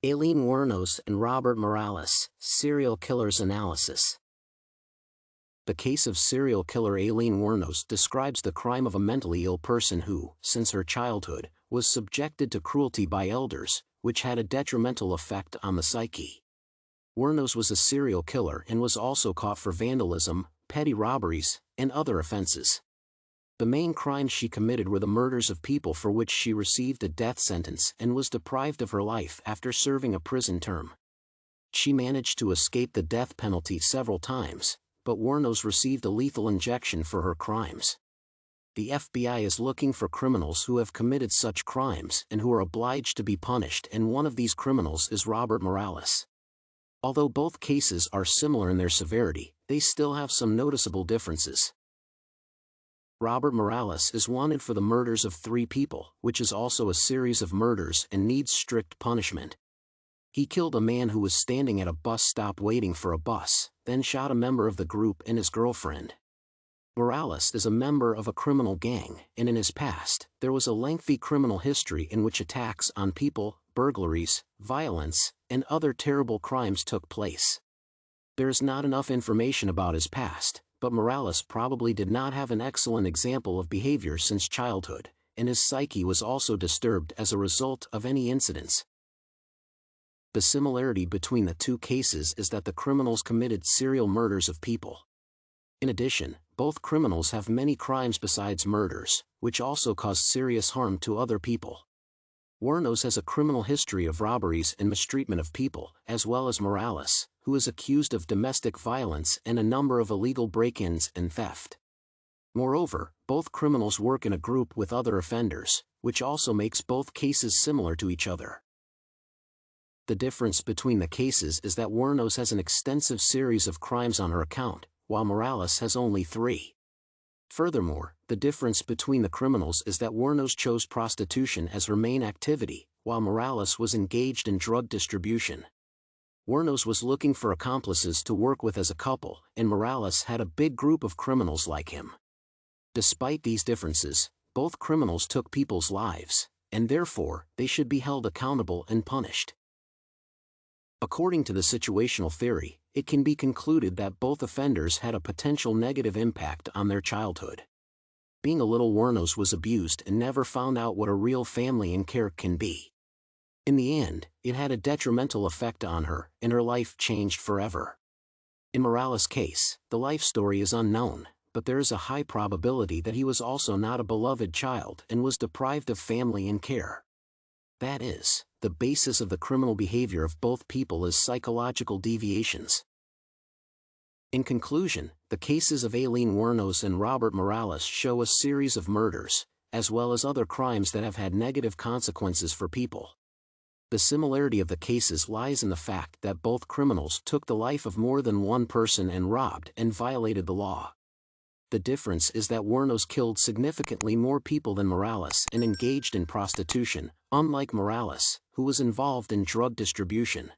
Aileen Wuornos and Robert Morales, Serial Killers Analysis. The case of serial killer Aileen Wuornos describes the crime of a mentally ill person who, since her childhood, was subjected to cruelty by elders, which had a detrimental effect on the psyche. Wuornos was a serial killer and was also caught for vandalism, petty robberies, and other offenses. The main crimes she committed were the murders of people for which she received a death sentence and was deprived of her life after serving a prison term. She managed to escape the death penalty several times, but Wuornos received a lethal injection for her crimes. The FBI is looking for criminals who have committed such crimes and who are obliged to be punished, and one of these criminals is Robert Morales. Although both cases are similar in their severity, they still have some noticeable differences. Robert Morales is wanted for the murders of 3 people, which is also a series of murders and needs strict punishment. He killed a man who was standing at a bus stop waiting for a bus, then shot a member of the group and his girlfriend. Morales is a member of a criminal gang, and in his past, there was a lengthy criminal history in which attacks on people, burglaries, violence, and other terrible crimes took place. There is not enough information about his past, but Morales probably did not have an excellent example of behavior since childhood, and his psyche was also disturbed as a result of any incidents. The similarity between the 2 cases is that the criminals committed serial murders of people. In addition, both criminals have many crimes besides murders, which also cause serious harm to other people. Wuornos has a criminal history of robberies and mistreatment of people, as well as Morales, who is accused of domestic violence and a number of illegal break-ins and theft. Moreover, both criminals work in a group with other offenders, which also makes both cases similar to each other. The difference between the cases is that Wuornos has an extensive series of crimes on her account, while Morales has only 3. Furthermore, the difference between the criminals is that Wuornos chose prostitution as her main activity, while Morales was engaged in drug distribution. Wuornos was looking for accomplices to work with as a couple, and Morales had a big group of criminals like him. Despite these differences, both criminals took people's lives, and therefore, they should be held accountable and punished. According to the situational theory, it can be concluded that both offenders had a potential negative impact on their childhood. Being a little, Wuornos was abused and never found out what a real family and care can be. In the end, it had a detrimental effect on her, and her life changed forever. In Morales' case, the life story is unknown, but there is a high probability that he was also not a beloved child and was deprived of family and care. That is, the basis of the criminal behavior of both people is psychological deviations. In conclusion, the cases of Aileen Wuornos and Robert Morales show a series of murders, as well as other crimes that have had negative consequences for people. The similarity of the cases lies in the fact that both criminals took the life of more than one person and robbed and violated the law. The difference is that Wuornos killed significantly more people than Morales and engaged in prostitution, unlike Morales, who was involved in drug distribution.